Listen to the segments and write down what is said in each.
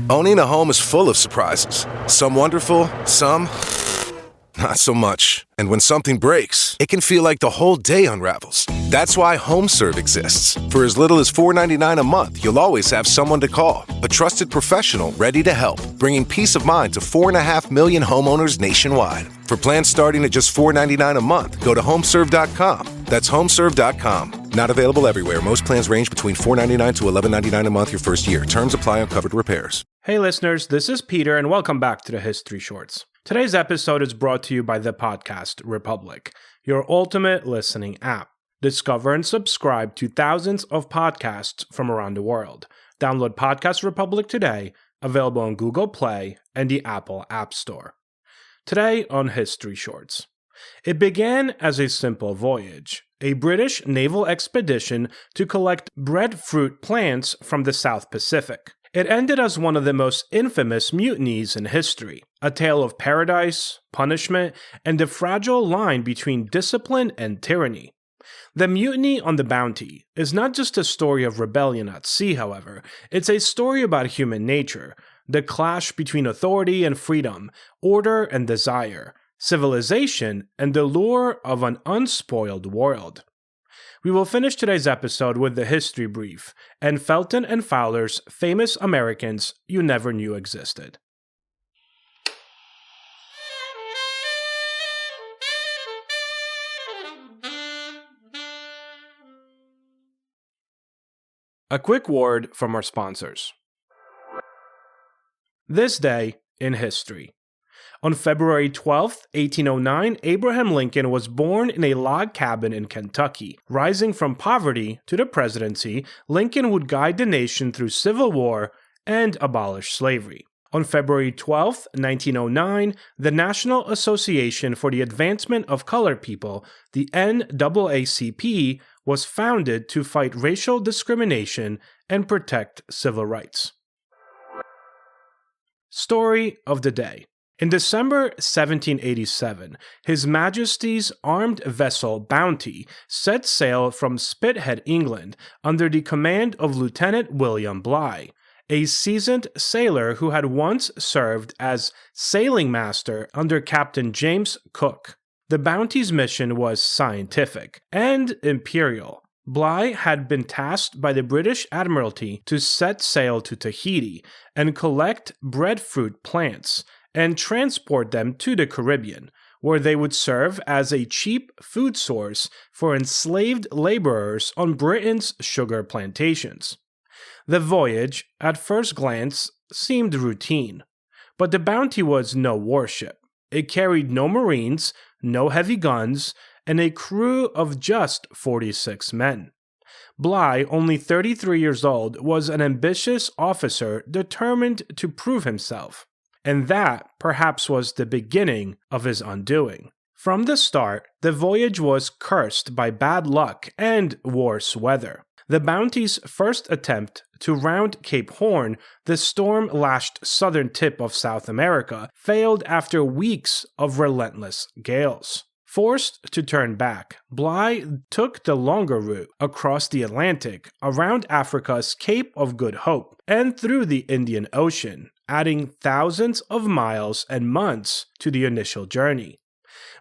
Owning a home is full of surprises. Some wonderful, some not so much. And when something breaks, it can feel like the whole day unravels. That's why HomeServe exists. For as little as $4.99 a month, you'll always have someone to call. A trusted professional ready to help, bringing peace of mind to 4.5 million homeowners nationwide. For plans starting at just $4.99 a month, go to homeserve.com. That's homeserve.com. Not available everywhere. Most plans range between $4.99 to $11.99 a month your first year. Terms apply on covered repairs. Hey listeners, this is Peter and welcome back to the History Shorts. Today's episode is brought to you by the Podcast Republic, your ultimate listening app. Discover and subscribe to thousands of podcasts from around the world. Download Podcast Republic today, available on Google Play and the Apple App Store. Today on History Shorts. It began as a simple voyage, a British naval expedition to collect breadfruit plants from the South Pacific. It ended as one of the most infamous mutinies in history, a tale of paradise, punishment, and the fragile line between discipline and tyranny. The mutiny on the Bounty is not just a story of rebellion at sea, however. It's a story about human nature, the clash between authority and freedom, order and desire, civilization, and the lure of an unspoiled world. We will finish today's episode with the history brief and Felton and Fowler's famous Americans you never knew existed. A quick word from our sponsors. This day in history. On February 12, 1809, Abraham Lincoln was born in a log cabin in Kentucky. Rising from poverty to the presidency, Lincoln would guide the nation through civil war and abolish slavery. On February 12, 1909, the National Association for the Advancement of Colored People, the NAACP, was founded to fight racial discrimination and protect civil rights. Story of the day. In December 1787, His Majesty's armed vessel Bounty set sail from Spithead, England, under the command of Lieutenant William Bligh, a seasoned sailor who had once served as sailing master under Captain James Cook. The Bounty's mission was scientific and imperial. Bligh had been tasked by the British Admiralty to set sail to Tahiti and collect breadfruit plants and transport them to the Caribbean, where they would serve as a cheap food source for enslaved laborers on Britain's sugar plantations. The voyage, at first glance, seemed routine, but the Bounty was no warship. It carried no Marines, no heavy guns, and a crew of just 46 men. Bligh, only 33 years old, was an ambitious officer determined to prove himself. And that, perhaps, was the beginning of his undoing. From the start, the voyage was cursed by bad luck and worse weather. The Bounty's first attempt to round Cape Horn, the storm-lashed southern tip of South America, failed after weeks of relentless gales. Forced to turn back, Bligh took the longer route across the Atlantic, around Africa's Cape of Good Hope, and through the Indian Ocean, adding thousands of miles and months to the initial journey.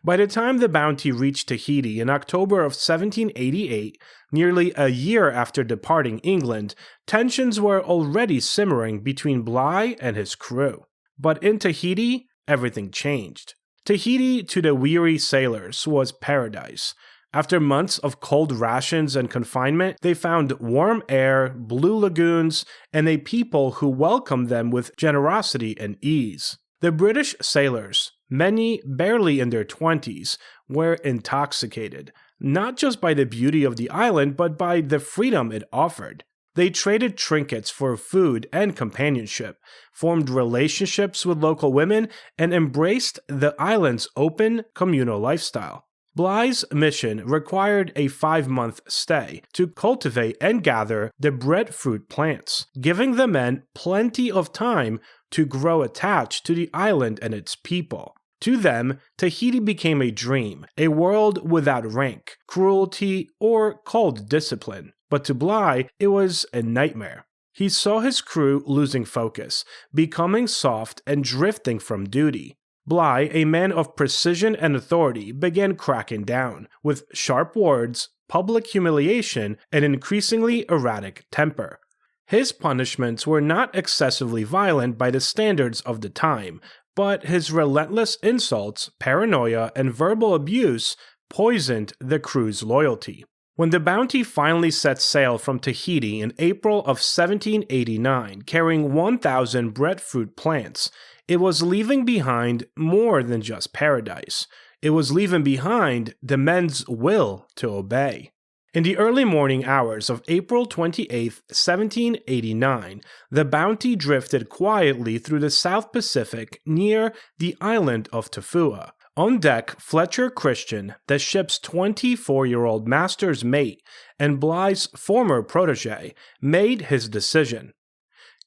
By the time the Bounty reached Tahiti in October of 1788, nearly a year after departing England, tensions were already simmering between Bligh and his crew. But in Tahiti, everything changed. Tahiti, to the weary sailors, was paradise. After months of cold rations and confinement, they found warm air, blue lagoons, and a people who welcomed them with generosity and ease. The British sailors, many barely in their 20s, were intoxicated, not just by the beauty of the island, but by the freedom it offered. They traded trinkets for food and companionship, formed relationships with local women, and embraced the island's open, communal lifestyle. Bligh's mission required a 5-month stay to cultivate and gather the breadfruit plants, giving the men plenty of time to grow attached to the island and its people. To them, Tahiti became a dream, a world without rank, cruelty, or cold discipline. But to Bligh, it was a nightmare. He saw his crew losing focus, becoming soft and drifting from duty. Bligh, a man of precision and authority, began cracking down, with sharp words, public humiliation, and increasingly erratic temper. His punishments were not excessively violent by the standards of the time, but his relentless insults, paranoia, and verbal abuse poisoned the crew's loyalty. When the Bounty finally set sail from Tahiti in April of 1789, carrying 1,000 breadfruit plants, it was leaving behind more than just paradise. It was leaving behind the men's will to obey. In the early morning hours of April 28, 1789, the Bounty drifted quietly through the South Pacific near the island of Tafua. On deck, Fletcher Christian, the ship's 24-year-old master's mate and Bligh's former protege, made his decision.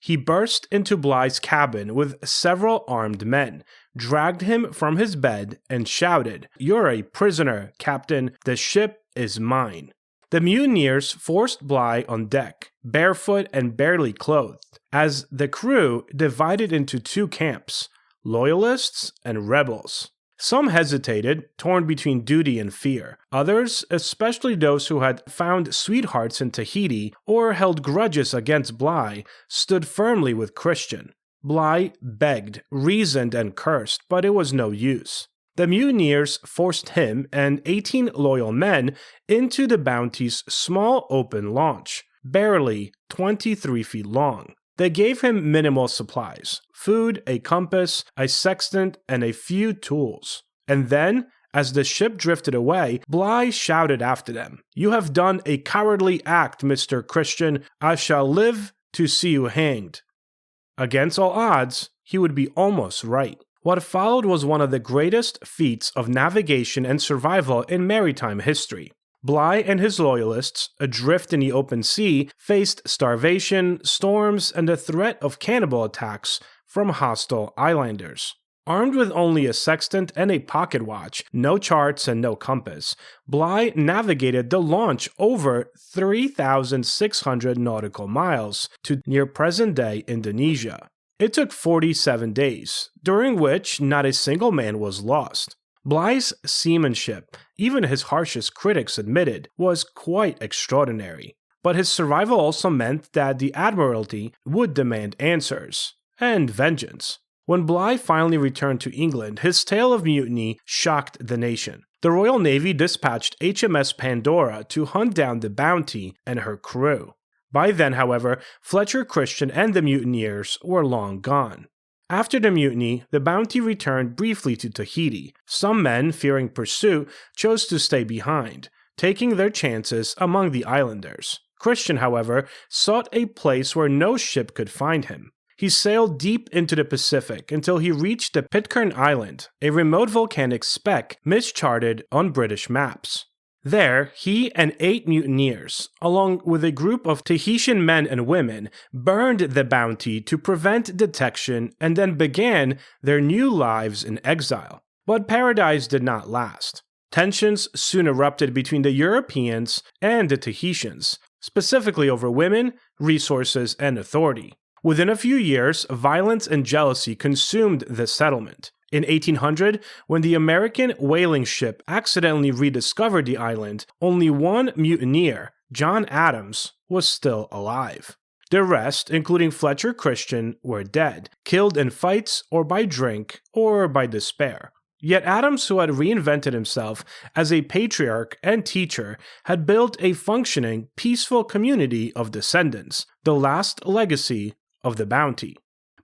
He burst into Bligh's cabin with several armed men, dragged him from his bed, and shouted, "You're a prisoner, Captain. The ship is mine." The mutineers forced Bligh on deck, barefoot and barely clothed, as the crew divided into two camps, loyalists and rebels. Some hesitated, torn between duty and fear. Others, especially those who had found sweethearts in Tahiti or held grudges against Bligh, stood firmly with Christian. Bligh begged, reasoned, and cursed, but it was no use. The mutineers forced him and 18 loyal men into the Bounty's small open launch, barely 23 feet long. They gave him minimal supplies, food, a compass, a sextant, and a few tools. And then, as the ship drifted away, Bligh shouted after them, "You have done a cowardly act, Mr. Christian. I shall live to see you hanged." Against all odds, he would be almost right. What followed was one of the greatest feats of navigation and survival in maritime history. Bligh and his loyalists, adrift in the open sea, faced starvation, storms, and the threat of cannibal attacks from hostile islanders. Armed with only a sextant and a pocket watch, no charts and no compass, Bligh navigated the launch over 3,600 nautical miles to near present-day Indonesia. It took 47 days, during which not a single man was lost. Bligh's seamanship, even his harshest critics admitted, was quite extraordinary. But his survival also meant that the Admiralty would demand answers and vengeance. When Bligh finally returned to England, his tale of mutiny shocked the nation. The Royal Navy dispatched HMS Pandora to hunt down the Bounty and her crew. By then, however, Fletcher Christian and the mutineers were long gone. After the mutiny, the Bounty returned briefly to Tahiti. Some men, fearing pursuit, chose to stay behind, taking their chances among the islanders. Christian, however, sought a place where no ship could find him. He sailed deep into the Pacific until he reached the Pitcairn Island, a remote volcanic speck mischarted on British maps. There, he and 8 mutineers, along with a group of Tahitian men and women, burned the Bounty to prevent detection and then began their new lives in exile. But paradise did not last. Tensions soon erupted between the Europeans and the Tahitians, specifically over women, resources, and authority. Within a few years, violence and jealousy consumed the settlement. In 1800, when the American whaling ship accidentally rediscovered the island, only one mutineer, John Adams, was still alive. The rest, including Fletcher Christian, were dead, killed in fights or by drink or by despair. Yet Adams, who had reinvented himself as a patriarch and teacher, had built a functioning, peaceful community of descendants, the last legacy of the Bounty.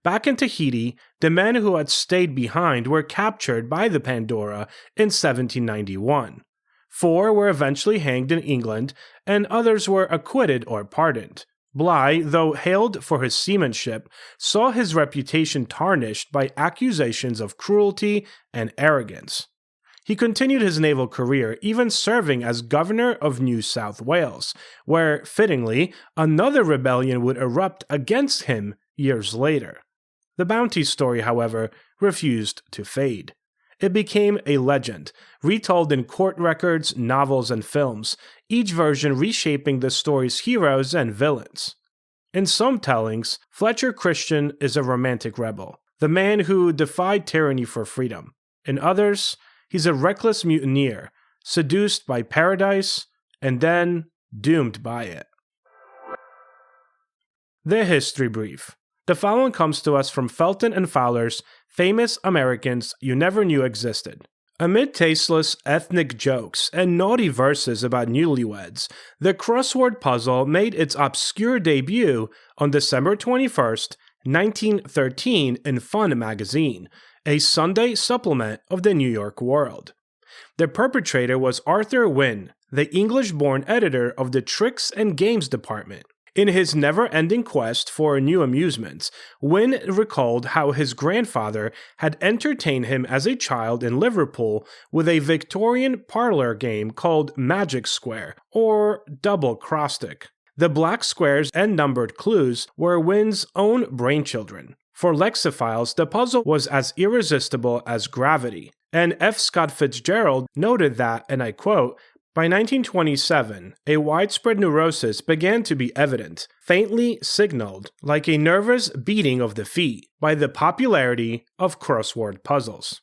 Back in Tahiti, the men who had stayed behind were captured by the Pandora in 1791. 4 were eventually hanged in England, and others were acquitted or pardoned. Bligh, though hailed for his seamanship, saw his reputation tarnished by accusations of cruelty and arrogance. He continued his naval career, even serving as governor of New South Wales, where, fittingly, another rebellion would erupt against him years later. The Bounty story, however, refused to fade. It became a legend, retold in court records, novels, and films, each version reshaping the story's heroes and villains. In some tellings, Fletcher Christian is a romantic rebel, the man who defied tyranny for freedom. In others, he's a reckless mutineer, seduced by paradise and then doomed by it. The History Brief. The following comes to us from Felton and Fowler's Famous Americans You Never Knew Existed. Amid tasteless ethnic jokes and naughty verses about newlyweds, the crossword puzzle made its obscure debut on December 21st, 1913 in Fun magazine, a Sunday supplement of the New York World. The perpetrator was Arthur Wynne, the English-born editor of the Tricks and Games department. In his never-ending quest for new amusements, Wynne recalled how his grandfather had entertained him as a child in Liverpool with a Victorian parlor game called Magic Square, or Double Crosstick. The black squares and numbered clues were Wynne's own brainchildren. For lexophiles, the puzzle was as irresistible as gravity, and F. Scott Fitzgerald noted that, and I quote, "By 1927, a widespread neurosis began to be evident, faintly signaled, like a nervous beating of the feet, by the popularity of crossword puzzles."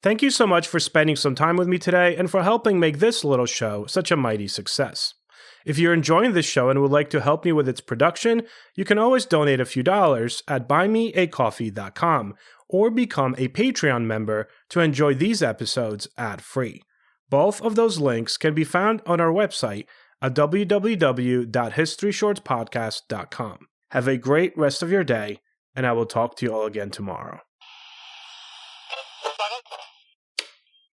Thank you so much for spending some time with me today and for helping make this little show such a mighty success. If you're enjoying this show and would like to help me with its production, you can always donate a few dollars at buymeacoffee.com or become a Patreon member to enjoy these episodes ad-free. Both of those links can be found on our website at www.historyshortspodcast.com. Have a great rest of your day, and I will talk to you all again tomorrow.